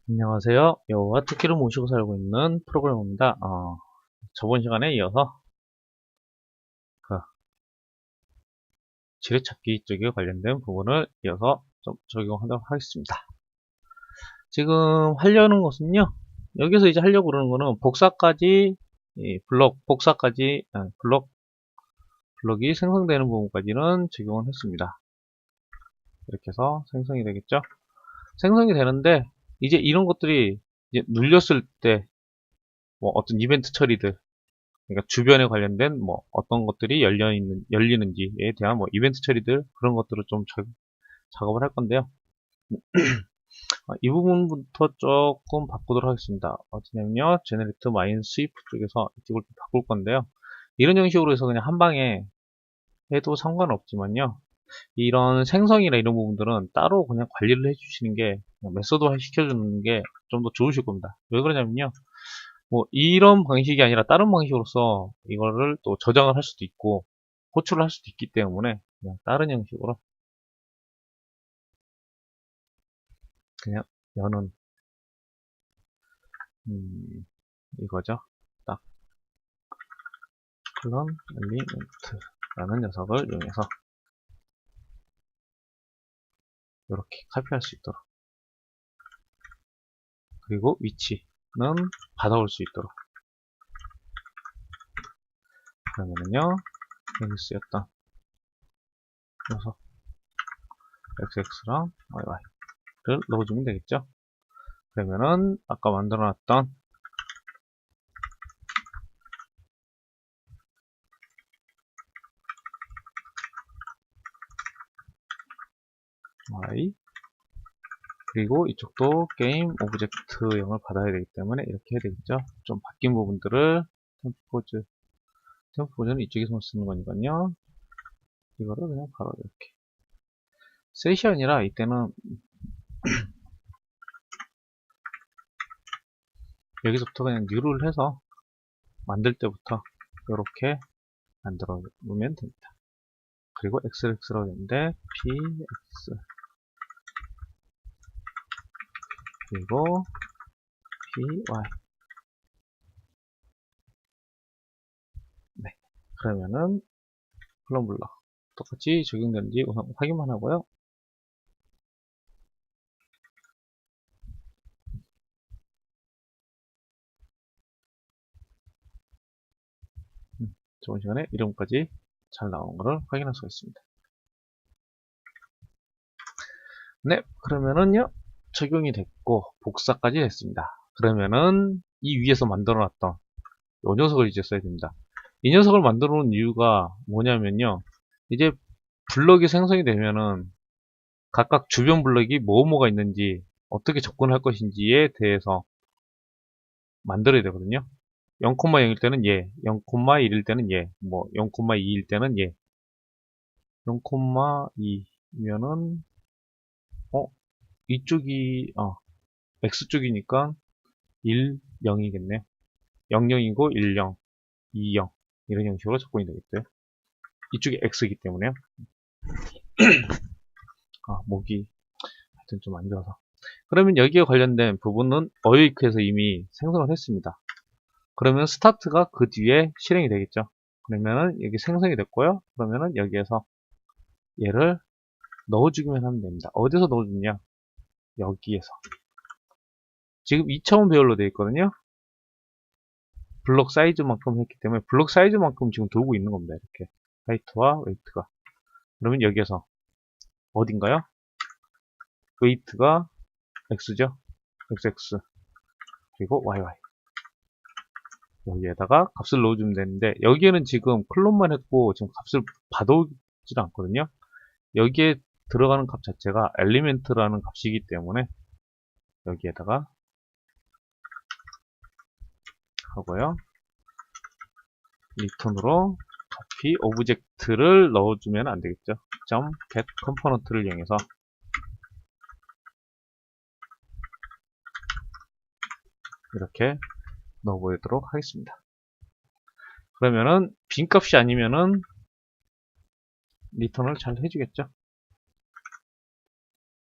안녕하세요. 여호와 토끼를 모시고 살고 있는 프로그래머입니다. 저번 시간에 이어서 그 지뢰찾기 쪽에 관련된 부분을 이어서 좀 적용하도록 하겠습니다. 지금 하려는 것은요. 여기서 이제 하려고 그러는 거는 복사까지 블럭이 생성되는 부분까지는 적용을 했습니다. 이렇게 해서 생성이 되겠죠. 생성이 되는데 이제 이런 것들이 이제 눌렸을 때 뭐 어떤 이벤트 처리들, 그러니까 주변에 관련된 뭐 어떤 것들이 열리는지에 대한 뭐 이벤트 처리들, 그런 것들을 좀 작업을 할 건데요. 이 부분부터 조금 바꾸도록 하겠습니다. 어디냐면요, 제너레이트 마인 스위프 쪽에서 이쪽을 좀 바꿀 건데요. 이런 형식으로 해서 그냥 한 방에 해도 상관없지만요, 이런 생성이나 이런 부분들은 따로 그냥 관리를 해주시는 게, 메소드화 시켜주는 게 좀 더 좋으실 겁니다. 왜 그러냐면요, 뭐 이런 방식이 아니라 다른 방식으로서 이거를 또 저장을 할 수도 있고 호출을 할 수도 있기 때문에 그냥 다른 형식으로 그냥 여는 이거죠. 딱 클론 엘리멘트라는 녀석을 이용해서 이렇게 카피할 수 있도록, 그리고 위치는 받아올 수 있도록. 그러면은요, 여기 쓰였던 녀석 xx랑 yy를 넣어주면 되겠죠. 그러면은 아까 만들어놨던 y, 그리고 이쪽도 게임 오브젝트형을 받아야 되기 때문에 이렇게 해야 되겠죠. 좀 바뀐 부분들을 템포포즈는 이쪽에서 쓰는 거니까요. 이거를 그냥 바로 이렇게 세션이라 이때는 여기서부터 그냥 뉴를 해서 만들 때부터 이렇게 만들어 놓으면 됩니다. 그리고 xx라고 되는데 px, 그리고 py. 네, 그러면은 클론블럭 똑같이 적용되는지 우선 확인만 하고요. 저번 시간에 이름까지 잘 나온 것을 확인할 수가 있습니다. 네, 그러면은요, 적용이 됐고 복사까지 됐습니다. 그러면은 이 위에서 만들어놨던 이 녀석을 이제 써야 됩니다. 이 녀석을 만들어 놓은 이유가 뭐냐면요, 이제 블럭이 생성이 되면은 각각 주변 블럭이 뭐가 있는지, 어떻게 접근할 것인지에 대해서 만들어야 되거든요. 0,0일 때는 얘, 0,1일 때는 얘, 뭐 0,2일 때는 얘. 0,2면은 이쪽이 X쪽이니까 1, 0이겠네요. 00이고 10, 20 이런 형식으로 접근이 되겠죠. 이쪽이 X이기 때문에요. 목이 하여튼 좀 안 좋아서. 그러면 여기에 관련된 부분은 어웨이크에서 이미 생성을 했습니다. 그러면 스타트가 그 뒤에 실행이 되겠죠. 그러면은 여기 생성이 됐고요. 그러면은 여기에서 얘를 넣어주기만 하면 됩니다. 어디서 넣어주냐? 여기에서. 지금 2차원 배열로 되어 있거든요. 블록 사이즈만큼 했기 때문에 블록 사이즈만큼 지금 돌고 있는 겁니다. 이렇게 하이트와 웨이트가. 그러면 여기에서 어딘가요? 웨이트가 x죠. xx 그리고 yy 여기에다가 값을 넣어주면 되는데, 여기에는 지금 클론만 했고 지금 값을 받아오질 않거든요. 여기에 들어가는 값 자체가 엘리멘트라는 값이기 때문에 여기에다가 하고요. 리턴으로 copy 오브젝트를 넣어주면 안 되겠죠. get 컴포넌트를 이용해서 이렇게 넣어보도록 하겠습니다. 그러면은 빈값이 아니면은 리턴을 잘 해주겠죠.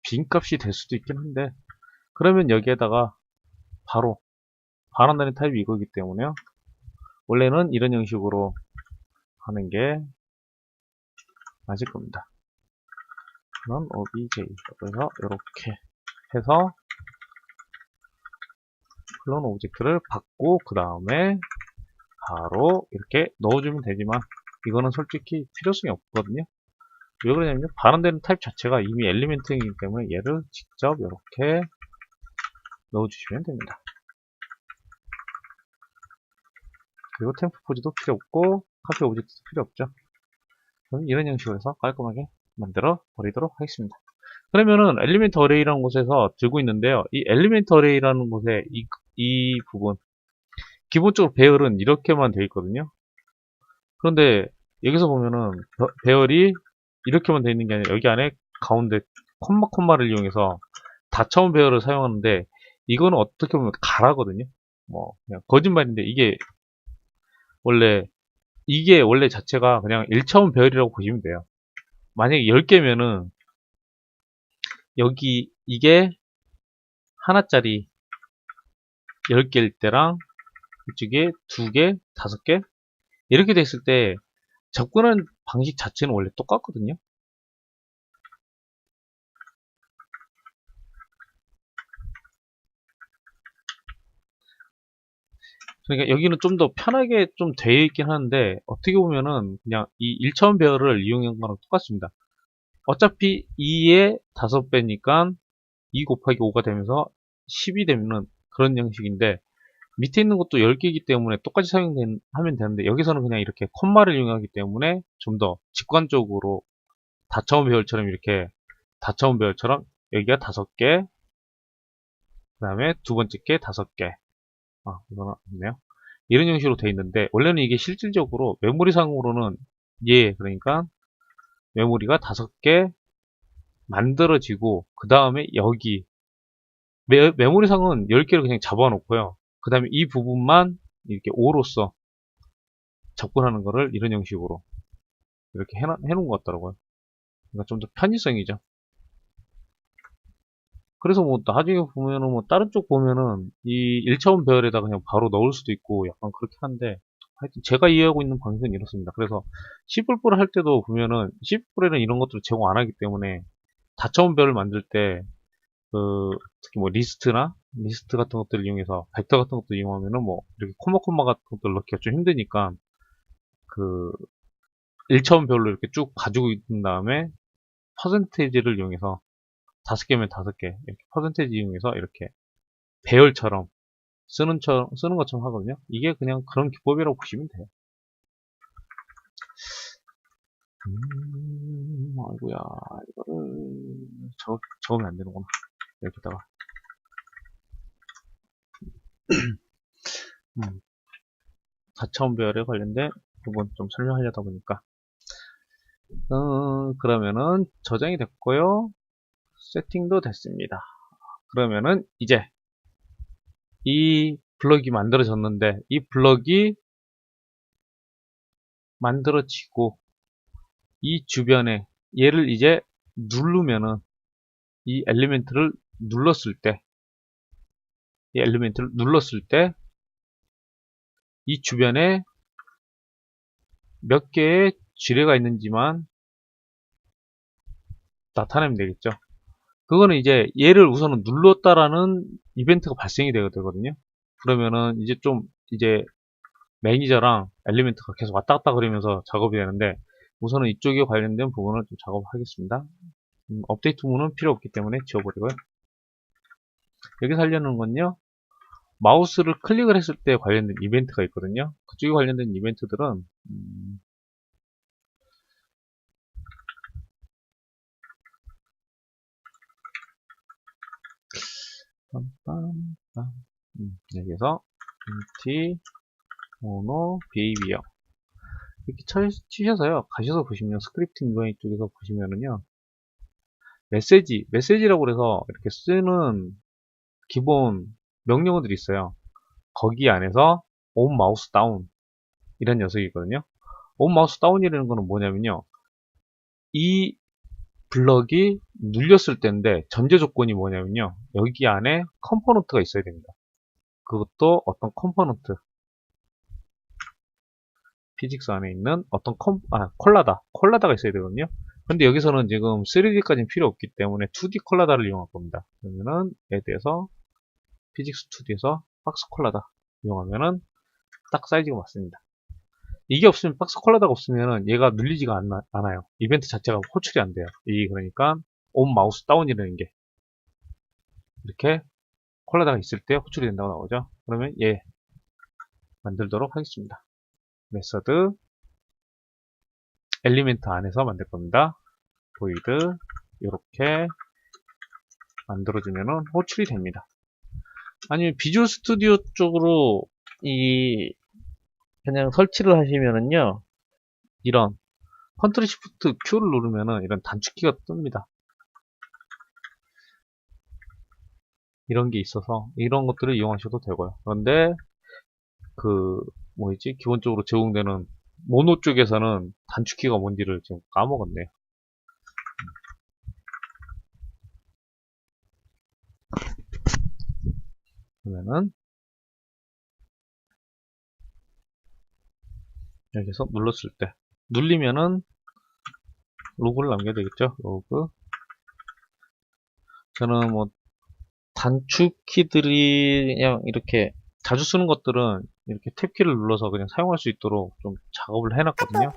빈값이 될 수도 있긴 한데, 그러면 여기에다가 바로 반환되는 타입이 이거기 때문에요. 원래는 이런 형식으로 하는 게 맞을 겁니다. 그럼 obj 그래서 이렇게 해서 클론 오브젝트를 받고 그 다음에 바로 이렇게 넣어주면 되지만 이거는 솔직히 필요성이 없거든요. 왜 그러냐면요, 반환되는 타입 자체가 이미 엘리멘트이기 때문에 얘를 직접 이렇게 넣어주시면 됩니다. 그리고 템프 포즈도 필요 없고 카피 오브젝트도 필요 없죠. 그럼 이런 형식으로 해서 깔끔하게 만들어 버리도록 하겠습니다. 그러면은 엘리멘트 어레이라는 곳에서 들고 있는데요. 이 엘리멘트 어레이라는 곳에 이 부분 기본적으로 배열은 이렇게만 되어 있거든요. 그런데 여기서 보면은 배열이 이렇게만 되어 있는 게 아니라 여기 안에 가운데 콤마를 이용해서 다차원 배열을 사용하는데 이거는 어떻게 보면 가라거든요. 뭐 그냥 거짓말인데 원래 이게 원래 자체가 그냥 1차원 배열이라고 보시면 돼요. 만약에 10개면은 여기 이게 하나짜리 10개일 때랑 이쪽에 2개, 5개 이렇게 됐을 때 접근하는 방식 자체는 원래 똑같거든요. 그러니까 여기는 좀 더 편하게 좀 되어 있긴 하는데 어떻게 보면은 그냥 이 1차원 배열을 이용한 거랑 똑같습니다. 어차피 2의 5배니까 2 곱하기 5가 되면서 10이 되면은 그런 형식인데 밑에 있는 것도 10개이기 때문에 똑같이 하면 되는데 여기서는 그냥 이렇게 콤마를 이용하기 때문에 좀 더 직관적으로 다차원 배열처럼 이렇게 다차원 배열처럼 여기가 5개 그 다음에 두 번째 게 5개 이거는 없네요. 이런 형식으로 되어 있는데 원래는 이게 실질적으로 메모리상으로는 그러니까 메모리가 5개 만들어지고 그 다음에 여기 메모리상은 10개를 그냥 잡아놓고요. 그 다음에 이 부분만 이렇게 5로서 접근하는 거를 이런 형식으로 이렇게 해놓은 것 같더라고요. 그러니까 좀 더 편의성이죠. 그래서 뭐 나중에 보면은 뭐 다른 쪽 보면은 이 1차원 배열에다 그냥 바로 넣을 수도 있고 약간 그렇게 한데 하여튼 제가 이해하고 있는 방식은 이렇습니다. 그래서 C++ 할 때도 보면은 C++에는 이런 것들을 제공 안 하기 때문에 다차원 배열을 만들 때 특히 뭐 리스트 같은 것들을 이용해서 벡터 같은 것들 이용하면은 뭐 이렇게 코마 같은 것들 넣기가 좀 힘드니까 그 1차원 별로 이렇게 쭉 가지고 있는 다음에 퍼센테이지를 이용해서 5개면 5개 이렇게 퍼센테이지 이용해서 이렇게 배열처럼 쓰는 것처럼 하거든요. 이게 그냥 그런 기법이라고 보시면 돼요. 아이고야, 이거를 적으면 안 되는구나. 여기다가. 4차원 배열에 관련된 부분 좀 설명하려다 보니까. 그러면은 저장이 됐고요. 세팅도 됐습니다. 그러면은 이제 이 블럭이 만들어졌는데 이 블럭이 만들어지고 이 주변에 얘를 이제 누르면은 이 엘리멘트를 눌렀을 때 이 주변에 몇 개의 지뢰가 있는지만 나타내면 되겠죠. 그거는 이제 얘를 우선은 눌렀다라는 이벤트가 발생이 되거든요. 그러면은 이제 매니저랑 엘리멘트가 계속 왔다 갔다 그러면서 작업이 되는데 우선은 이쪽에 관련된 부분을 좀 작업하겠습니다. 업데이트 부분은 필요 없기 때문에 지워버리고요. 여기서 하려는 건요. 마우스를 클릭을 했을 때 관련된 이벤트가 있거든요. 그쪽에 관련된 이벤트들은 여기서 t mono behavior 이렇게 치셔서요. 가셔서 보시면 스크립팅 UI 쪽에서 보시면은요. 메시지라고 해서 이렇게 쓰는 기본 명령어들이 있어요. 거기 안에서 on mouse down 이런 녀석이 있거든요. on mouse down이라는 거는 뭐냐면요. 이 블럭이 눌렸을 때인데 전제 조건이 뭐냐면요. 여기 안에 컴포넌트가 있어야 됩니다. 그것도 어떤 컴포넌트, 피직스 안에 있는 어떤 콜라다가 있어야 되거든요. 근데 여기서는 지금 3D까지는 필요 없기 때문에 2D 콜라다를 이용할 겁니다. 그러면은 add에서 피직스 2D에서 박스 콜라다 이용하면은 딱 사이즈가 맞습니다. 이게 없으면, 박스 콜라다가 없으면은 얘가 눌리지가 않아요. 이벤트 자체가 호출이 안 돼요. 이 그러니까 온 마우스 다운이라는 게 이렇게 콜라다가 있을 때 호출이 된다고 나오죠. 그러면 얘 만들도록 하겠습니다. 메서드 엘리멘트 안에서 만들 겁니다. void 이렇게 만들어주면은 호출이 됩니다. 아니면 비주얼 스튜디오 쪽으로 그냥 설치를 하시면은요, 이런 컨트롤 시프트 Q를 누르면은 이런 단축키가 뜹니다. 이런 게 있어서 이런 것들을 이용하셔도 되고요. 그런데 기본적으로 제공되는 모노 쪽에서는 단축키가 뭔지를 지금 까먹었네요. 그러면은 여기서 눌렀을 때 눌리면은 로그를 남겨야 되겠죠. 로그. 저는 뭐 단축키들이 그냥 이렇게 자주 쓰는 것들은 이렇게 탭키를 눌러서 그냥 사용할 수 있도록 좀 작업을 해놨거든요.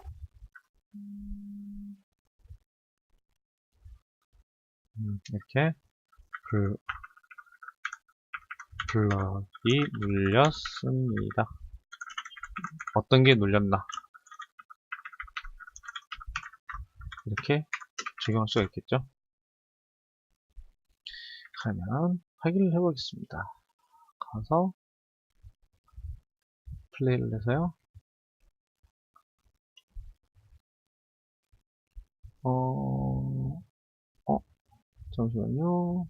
이렇게 블럭이 눌렸습니다. 어떤 게 눌렸나 이렇게 적용할 수가 있겠죠. 그러면 확인을 해보겠습니다. 가서 플레이를 해서요. 잠시만요.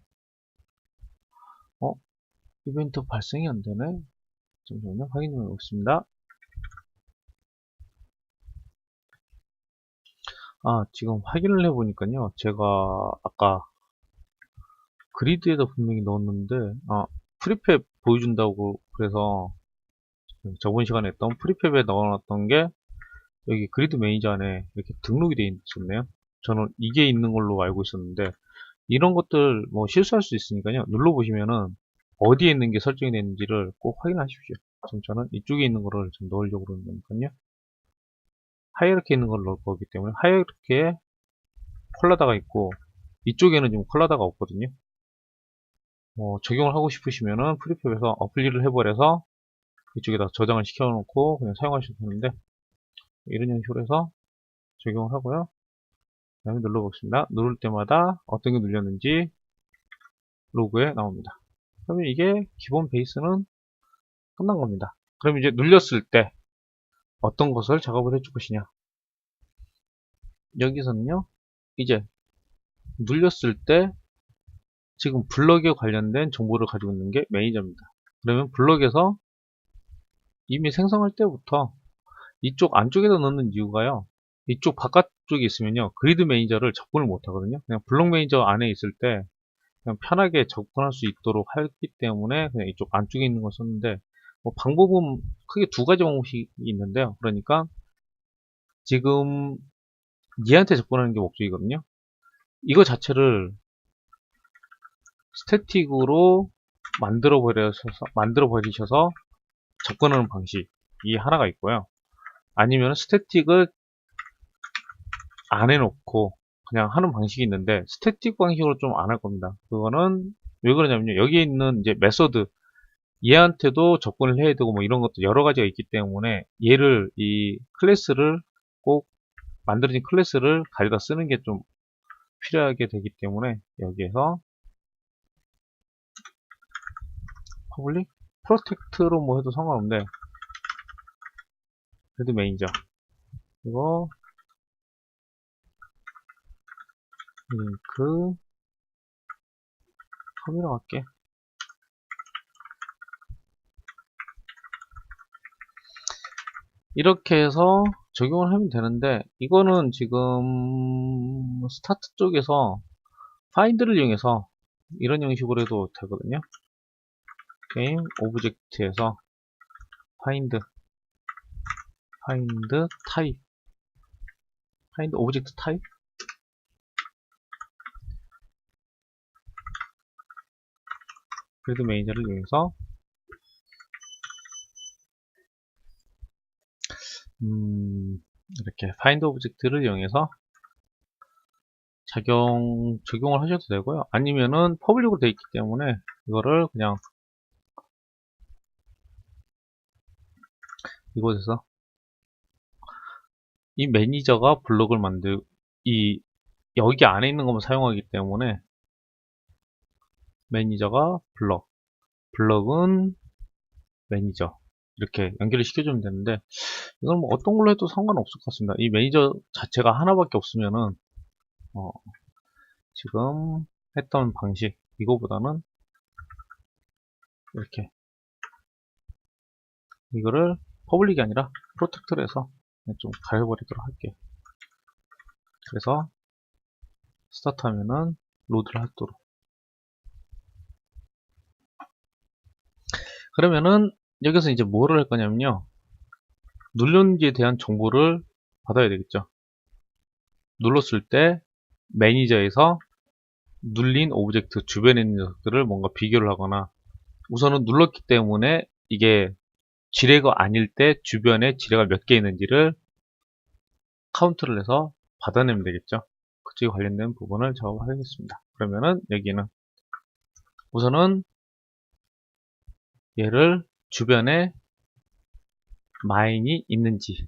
이벤트 발생이 안 되네. 잠시만요. 확인해 보겠습니다. 지금 확인을 해보니까요. 제가 아까 그리드에다 분명히 넣었는데, 프리팹 보여준다고 그래서 저번 시간에 했던 프리팹에 넣어놨던 게 여기 그리드 매니저 안에 이렇게 등록이 되어 있었네요. 저는 이게 있는 걸로 알고 있었는데, 이런 것들 뭐 실수할 수 있으니까요. 눌러보시면은 어디에 있는 게 설정이 되는지를 꼭 확인하십시오. 지금 저는 이쪽에 있는 거를 좀 넣으려고 그러니까요. 하이어르키에 있는 걸 넣을 거기 때문에 하이어르키에 콜라다가 있고 이쪽에는 지금 콜라다가 없거든요. 적용을 하고 싶으시면은 프리팹에서 어플리를 해버려서 이쪽에다 저장을 시켜놓고 그냥 사용하셔도 되는데, 이런 형식으로 해서 적용을 하고요. 그 다음에 눌러보겠습니다. 누를 때마다 어떤 게 눌렸는지 로그에 나옵니다. 그러면 이게 기본 베이스는 끝난 겁니다. 그럼 이제 눌렸을 때 어떤 것을 작업을 해줄 것이냐. 여기서는요, 이제 눌렸을 때 지금 블럭에 관련된 정보를 가지고 있는 게 매니저입니다. 그러면 블럭에서 이미 생성할 때부터 이쪽 안쪽에다 넣는 이유가요, 이쪽 바깥쪽에 있으면요, 그리드 매니저를 접근을 못 하거든요. 그냥 블록 매니저 안에 있을 때 그냥 편하게 접근할 수 있도록 하기 때문에 그냥 이쪽 안쪽에 있는 걸 썼는데, 방법은 크게 두 가지 방법이 있는데요. 그러니까 지금 얘한테 접근하는 게 목적이거든요. 이거 자체를 스태틱으로 만들어 버리셔서 접근하는 방식이 하나가 있고요. 아니면 스태틱을 안 해놓고 그냥 하는 방식이 있는데, 스태틱 방식으로 좀 안 할 겁니다. 그거는 왜 그러냐면요, 여기에 있는 이제 메서드, 얘한테도 접근을 해야 되고 뭐 이런 것도 여러 가지가 있기 때문에 얘를, 이 클래스를, 꼭 만들어진 클래스를 가져다 쓰는 게 좀 필요하게 되기 때문에 여기에서 퍼블릭 프로텍트로 뭐 해도 상관없는데, 그래도 매니저 이거 링크 컴이라고 할게. 이렇게 해서 적용을 하면 되는데, 이거는 지금 스타트 쪽에서 파인드를 이용해서 이런 형식으로 해도 되거든요. 게임 오브젝트에서 파인드 타입, 파인드 오브젝트 타입, 그래드 매니저를 이용해서 이렇게 파인드 오브젝트를 이용해서 적용을 하셔도 되고요. 아니면은 퍼블릭으로 되어 있기 때문에 이거를 그냥 이곳에서 이 매니저가 블록을 여기 안에 있는 것만 사용하기 때문에 매니저가 블록은 매니저 이렇게 연결을 시켜주면 되는데, 이건 뭐 어떤 걸로 해도 상관없을 것 같습니다. 이 매니저 자체가 하나밖에 없으면은 지금 했던 방식 이거보다는 이렇게 이거를 퍼블릭이 아니라 프로텍트로 해서 좀 가려버리도록 할게요. 그래서 스타트 하면은 로드를 하도록. 그러면은 여기서 이제 뭐를 할 거냐면요, 눌렀는지에 대한 정보를 받아야 되겠죠. 눌렀을 때 매니저에서 눌린 오브젝트 주변에 있는 녀석들을 뭔가 비교를 하거나, 우선은 눌렀기 때문에 이게 지뢰가 아닐 때 주변에 지뢰가 몇 개 있는지를 카운트를 해서 받아내면 되겠죠. 그쪽에 관련된 부분을 작업하겠습니다. 그러면은 여기는 우선은 얘를 주변에 마인이 있는지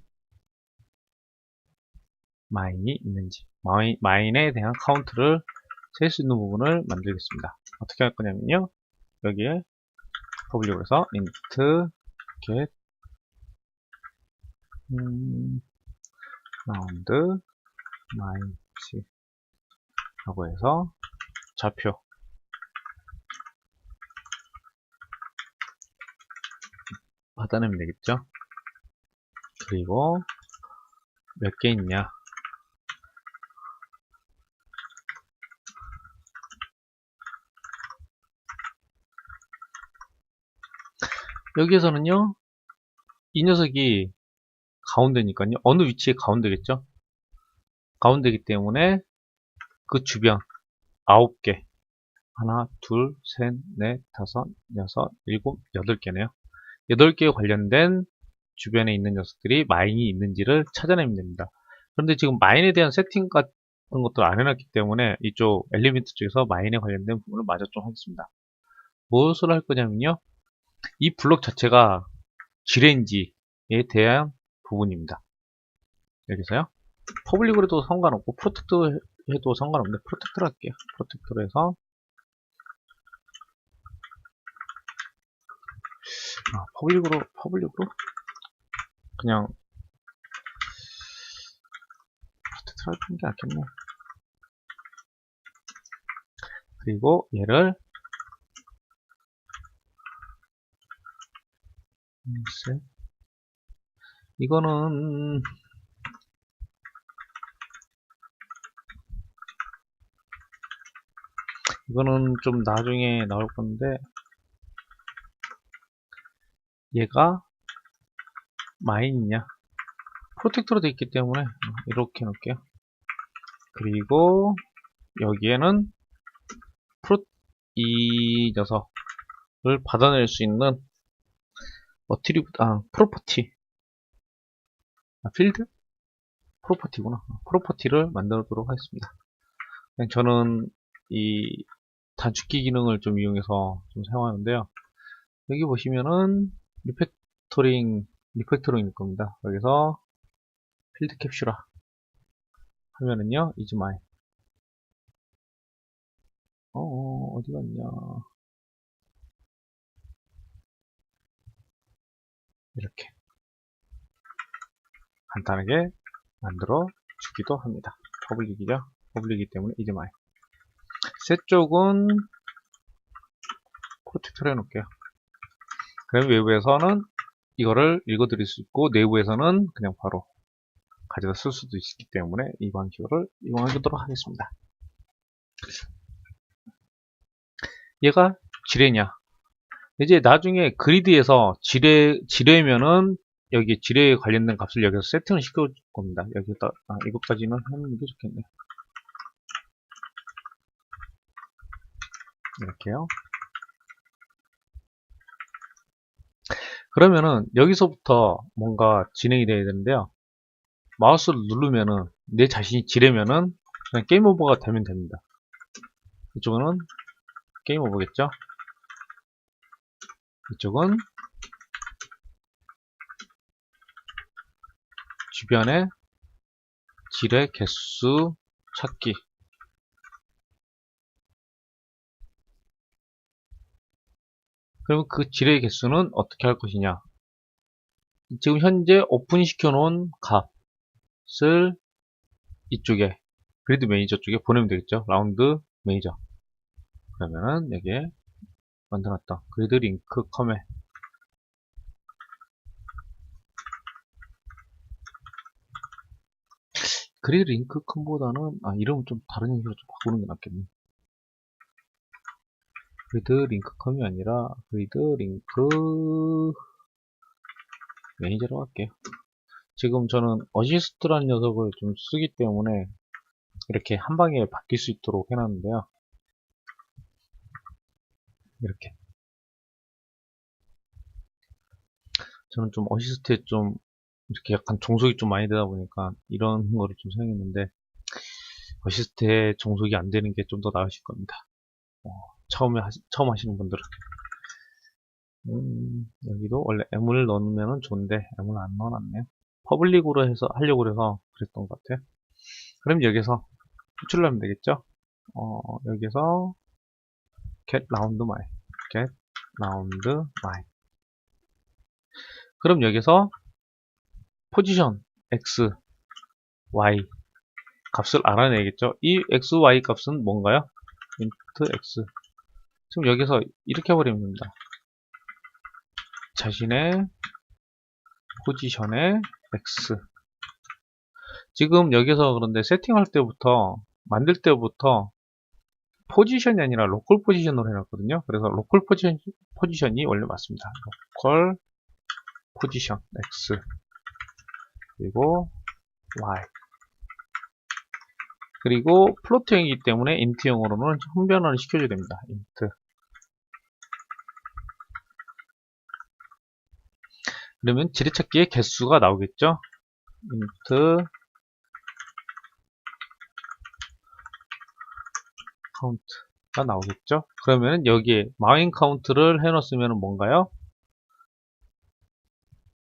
마인에 대한 카운트를 셀 수 있는 부분을 만들겠습니다. 어떻게 할 거냐면요, 여기에 퍼블릭으로 해서 int get round 마인치 라고 해서 좌표 받아내면 되겠죠. 그리고 몇 개 있냐, 여기에서는요 이 녀석이 가운데니까요, 어느 위치에 가운데겠죠. 가운데이기 때문에 그 주변 9개, 하나, 둘, 셋, 넷, 다섯, 여섯, 일곱, 8개네요. 8개에 관련된 주변에 있는 녀석들이 마인이 있는지를 찾아내면 됩니다. 그런데 지금 마인에 대한 세팅 같은 것도 안 해놨기 때문에 이쪽 엘리멘트 쪽에서 마인에 관련된 부분을 마저 좀 하겠습니다. 무엇을 할 거냐면요, 이 블록 자체가 지뢰인지에 대한 부분입니다. 여기서요, 퍼블릭으로 해도 상관없고 프로텍트 해도 상관없는데 프로텍트로 할게요. 프로텍트로 해서 퍼블릭으로 그냥 프로텍트로 하는 게 낫겠네. 그리고 얘를 이거는 좀 나중에 나올 건데, 얘가 마인이냐 프로텍터로 되어 있기 때문에 이렇게 놓을게요. 그리고 여기에는 이 녀석을 받아낼 수 있는 프로퍼티, 필드? 프로퍼티구나. 프로퍼티를 만들도록 하겠습니다. 저는 이 단축키 기능을 좀 이용해서 좀 사용하는데요. 여기 보시면은 리팩토링일 겁니다. 여기서 필드 캡슐화 하면은요, 이즈마이 어디 갔냐, 이렇게 간단하게 만들어 주기도 합니다. 퍼블릭이죠. 퍼블릭이기 때문에 이즈마이. 셋 쪽은 프로텍터로 해놓을게요. 그럼 외부에서는 이거를 읽어드릴 수 있고, 내부에서는 그냥 바로 가져다 쓸 수도 있기 때문에 이 방식을 이용하도록 하겠습니다. 얘가 지뢰냐. 이제 나중에 그리드에서 지뢰면은 여기 지뢰에 관련된 값을 여기서 세팅을 시켜줄 겁니다. 여기다, 이것까지는 하는 게 좋겠네요. 이렇게요. 그러면은 여기서부터 뭔가 진행이 돼야 되는데요. 마우스를 누르면은 내 자신이 지뢰면은 그냥 게임 오버가 되면 됩니다. 이쪽은 게임 오버겠죠? 이쪽은 주변에 지뢰 개수 찾기. 그러면 그 지뢰 개수는 어떻게 할 것이냐? 지금 현재 오픈시켜 놓은 값을 이쪽에 그리드 매니저 쪽에 보내면 되겠죠? 라운드 매니저. 그러면은 여기에 만들어놨던 그리드 링크 컴에 그리드 링크 컴보다는 이름은 좀 다른 형식으로 좀 바꾸는 게 낫겠네. 그리드 링크 컴이 아니라 그리드 링크 매니저로 할게요. 지금 저는 어시스트라는 녀석을 좀 쓰기 때문에 이렇게 한 방에 바뀔 수 있도록 해놨는데요. 이렇게 저는 좀 어시스트에 좀 이렇게 약간 종속이 좀 많이 되다 보니까 이런 거를 좀 사용했는데 어시스트에 종속이 안 되는 게 좀 더 나으실 겁니다. 처음 하시는 분들은 여기도 원래 M을 넣으면 좋은데 M을 안 넣어놨네요. 퍼블릭으로 해서 하려고 해서 그랬던 것 같아요. 그럼 여기서 추출을 하면 되겠죠? 여기서 get round my get round my 그럼 여기서 포지션 x, y 값을 알아내겠죠? 이 x, y 값은 뭔가요? int x. 지금 여기서 이렇게 해버리면 됩니다. 자신의 포지션의 x. 지금 여기서 그런데 세팅할 때부터, 만들 때부터 포지션이 아니라 로컬 포지션으로 해놨거든요. 그래서 로컬 포지션이 원래 맞습니다. 로컬 포지션 x 그리고 y 그리고 플로트형이기 때문에 int형으로는 혼변화를 시켜줘야 됩니다. int 그러면 지뢰찾기의 개수가 나오겠죠. int count가 나오겠죠. 그러면 여기에 마인 카운트를 해놓으면 뭔가요?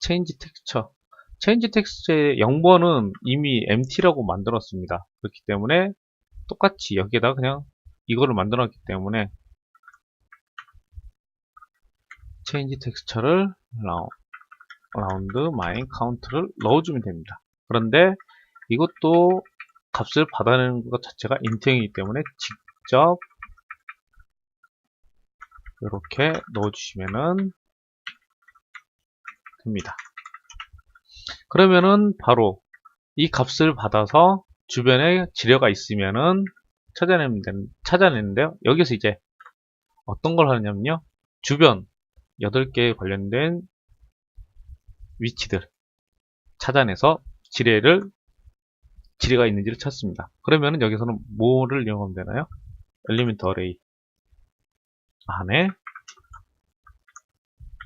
change texture. change texture의 0번은 이미 empty라고 만들었습니다. 그렇기 때문에 똑같이 여기에다 그냥 이거를 만들었기 때문에 change texture를 round main count를 넣어주면 됩니다. 그런데 이것도 값을 받아내는 것 자체가 int형이기 때문에 직접 이렇게 넣어주시면 됩니다. 그러면은 바로 이 값을 받아서 주변에 지뢰가 있으면은 찾아내는데요. 여기서 이제 어떤 걸 하느냐면요. 주변 8개에 관련된 위치들 찾아내서 지뢰가 있는지를 찾습니다. 그러면은 여기서는 뭐를 이용하면 되나요? 엘리멘트 어레이 안에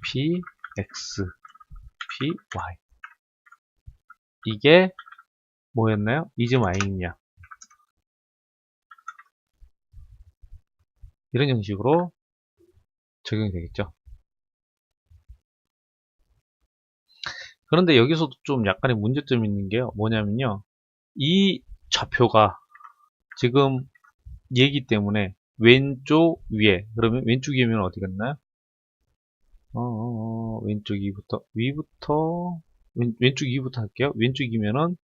px, py 이게 뭐였나요? isMy이냐 이런 형식으로 적용이 되겠죠. 그런데 여기서도 좀 약간의 문제점이 있는 게요. 뭐냐면요. 이 좌표가 지금 얘기 때문에 왼쪽 위에 그러면 왼쪽 위면 어디겠나요? 왼쪽 위부터 왼쪽 위부터 할게요. 왼쪽 이면은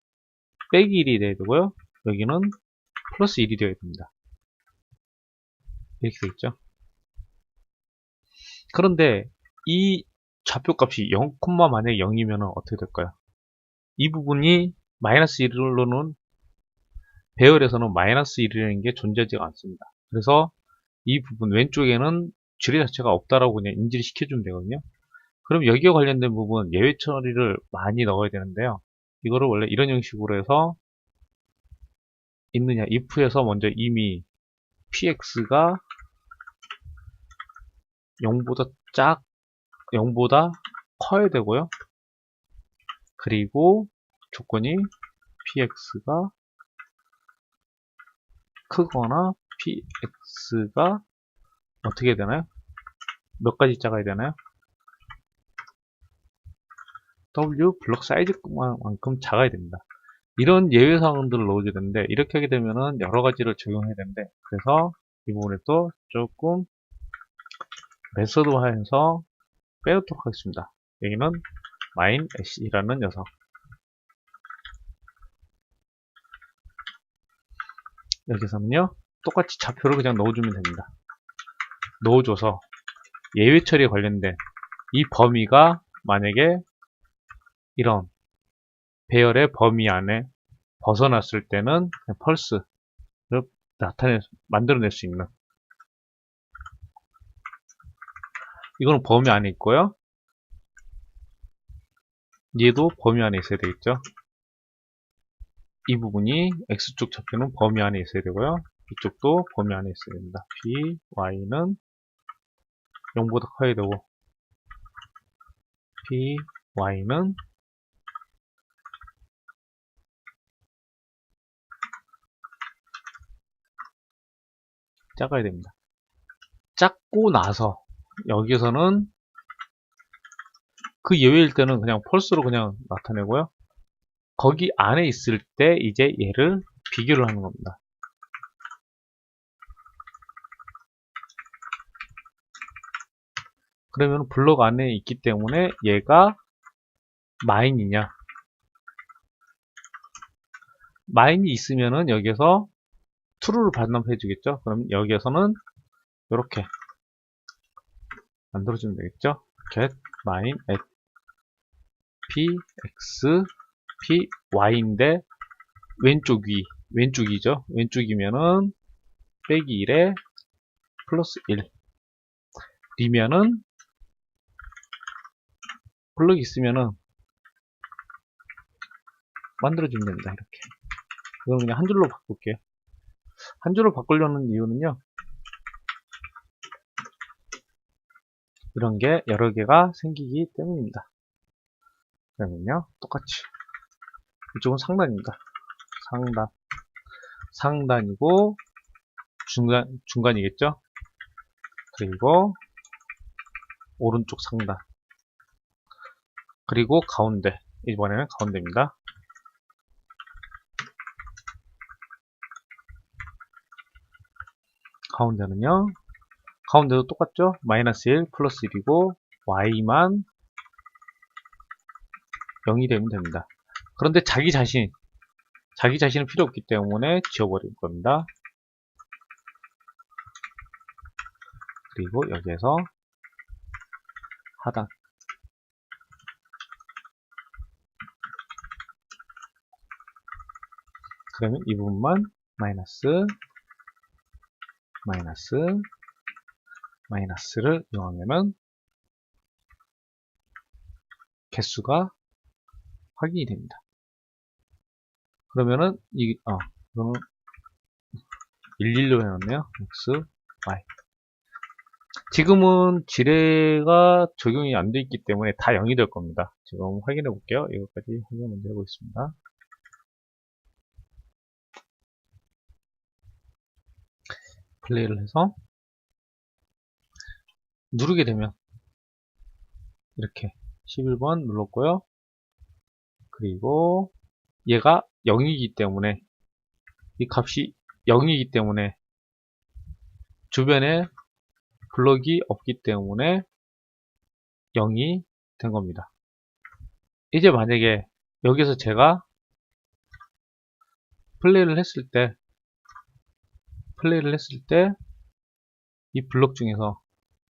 빼기 1이 돼야 되고요. 여기는 플러스 1이 되어야 됩니다. 이렇게 되겠죠. 그런데 이 좌표값이 0, 만약에 0이면 어떻게 될까요? 이 부분이 마이너스 1로는 배열에서는 마이너스 1이라는 게 존재하지가 않습니다. 그래서 이 부분 왼쪽에는 지뢰 자체가 없다라고 그냥 인지를 시켜주면 되거든요. 그럼 여기에 관련된 부분 예외 처리를 많이 넣어야 되는데요. 이거를 원래 이런 형식으로 해서 있느냐 if에서 먼저 이미 px가 0보다 0보다 커야 되고요. 그리고 조건이 px가 크거나 px가 어떻게 되나요? 몇 가지 작아야 되나요? w 블록 사이즈만큼 작아야 됩니다. 이런 예외 사항들을 넣어줘야 되는데 이렇게 하게 되면은 여러 가지를 적용해야 되는데 그래서 이 부분에 또 조금 메서드화해서 빼놓도록 하겠습니다. 여기는 main ash이라는 녀석 여기서는요 똑같이 좌표를 그냥 넣어주면 됩니다. 넣어줘서 예외 처리에 관련된 이 범위가 만약에 이런 배열의 범위 안에 벗어났을 때는 그냥 펄스를 만들어낼 수 있는 이거는 범위 안에 있고요. 얘도 범위 안에 있어야 되겠죠. 이 부분이 X쪽 좌표는 범위 안에 있어야 되고요. 이쪽도 범위 안에 있어야 됩니다. B, Y는 0보다 커야 되고 P, Y는 작아야 됩니다. 작고 나서 여기서는 그 예외일 때는 그냥 펄스로 그냥 나타내고요. 거기 안에 있을 때 이제 얘를 비교를 하는 겁니다. 그러면 블록 안에 있기 때문에 얘가 마인이냐 마인이 있으면은 여기서 true를 반납해 주겠죠. 그럼 여기에서는 이렇게 만들어주면 되겠죠. get main at px py인데 왼쪽이죠. 왼쪽이면은 빼기 1에 플러스 1 리면은 블럭이 있으면은 만들어주면 됩니다. 이렇게 이건 그냥 한 줄로 바꿀게요. 한 줄로 바꾸려는 이유는요. 이런 게 여러 개가 생기기 때문입니다. 그러면요. 똑같이 이쪽은 상단입니다. 상단이고 중간이겠죠. 그리고 오른쪽 상단 그리고 가운데 이번에는 가운데입니다. 가운데는요. 가운데도 똑같죠. 마이너스 1 플러스 1이고 y만 0이 되면 됩니다. 그런데 자기 자신은 필요 없기 때문에 지워버릴 겁니다. 그리고 여기에서 하단 그러면 이 부분만 마이너스를 이용하면은 개수가 확인이 됩니다. 그러면은 이거는 11로 해놨네요. x, y. 지금은 지뢰가 적용이 안 돼 있기 때문에 다 0이 될 겁니다. 지금 확인해 볼게요. 이것까지 확인 먼저 해보겠습니다. 플레이를 해서 누르게 되면 이렇게 11번 눌렀고요. 그리고 얘가 0이기 때문에 이 값이 0이기 때문에 주변에 블럭이 없기 때문에 0이 된 겁니다. 이제 만약에 여기서 제가 플레이를 했을 때 이 블럭 중에서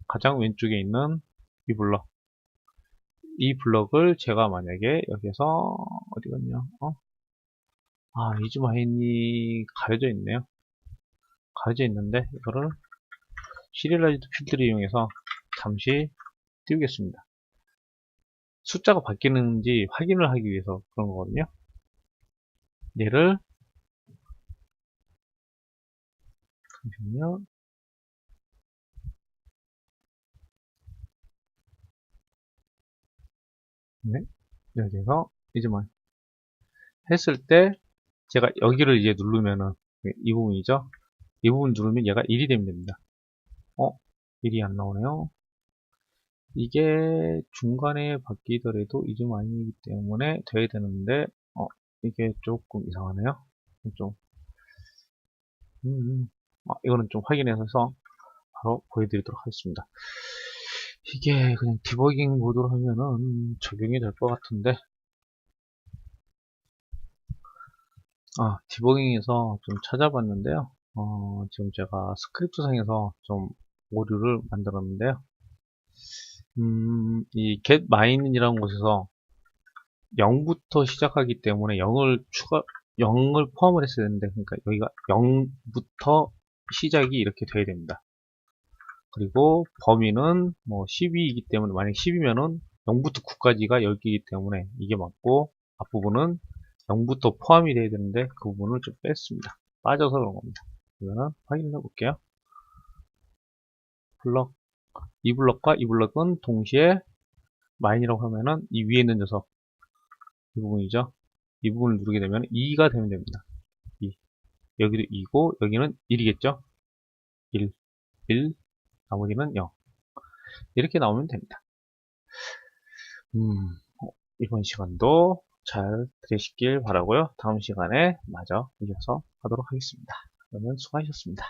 가장 왼쪽에 있는 이 블럭을 제가 만약에 여기서 어디 갔냐 이즈마인이 가려져 있네요. 가려져 있는데, 이거를 시리얼라이즈드 필드를 이용해서 잠시 띄우겠습니다. 숫자가 바뀌는지 확인을 하기 위해서 그런 거거든요. 얘를, 잠시만요. 네. 여기서 이즈마인 했을 때, 제가 여기를 이제 누르면은, 이 부분이죠. 이 부분 누르면 얘가 1이 되면 됩니다. 1이 안 나오네요. 이게 중간에 바뀌더라도 이즈마인이기 때문에 돼야 되는데, 이게 조금 이상하네요. 좀, 음, 이거는 좀 확인해서 바로 보여드리도록 하겠습니다. 이게 그냥 디버깅 모드로 하면은 적용이 될 것 같은데, 디버깅에서 좀 찾아봤는데요. 지금 제가 스크립트 상에서 좀 오류를 만들었는데요. 이 getMine이라는 곳에서 0부터 시작하기 때문에 0을 포함을 했어야 되는데, 그러니까 여기가 0부터 시작이 이렇게 돼야 됩니다. 그리고 범위는 뭐 12이기 때문에, 만약 10이면은 0부터 9까지가 10개이기 때문에 이게 맞고, 앞부분은 0부터 포함이 돼야 되는데 그 부분을 좀 뺐습니다. 빠져서 그런 겁니다. 그러면 확인해 볼게요. 블럭, 이 블럭과 이 블럭은 동시에 마인이라고 하면은 이 위에 있는 녀석, 이 부분이죠. 이 부분을 누르게 되면 2가 되면 됩니다. 2. 여기도 2고 여기는 1이겠죠. 1, 1, 나머지는 0. 이렇게 나오면 됩니다. 이번 시간도 잘 들으시길 바라고요. 다음 시간에 마저 이어서 하도록 하겠습니다. 그러면 수고하셨습니다.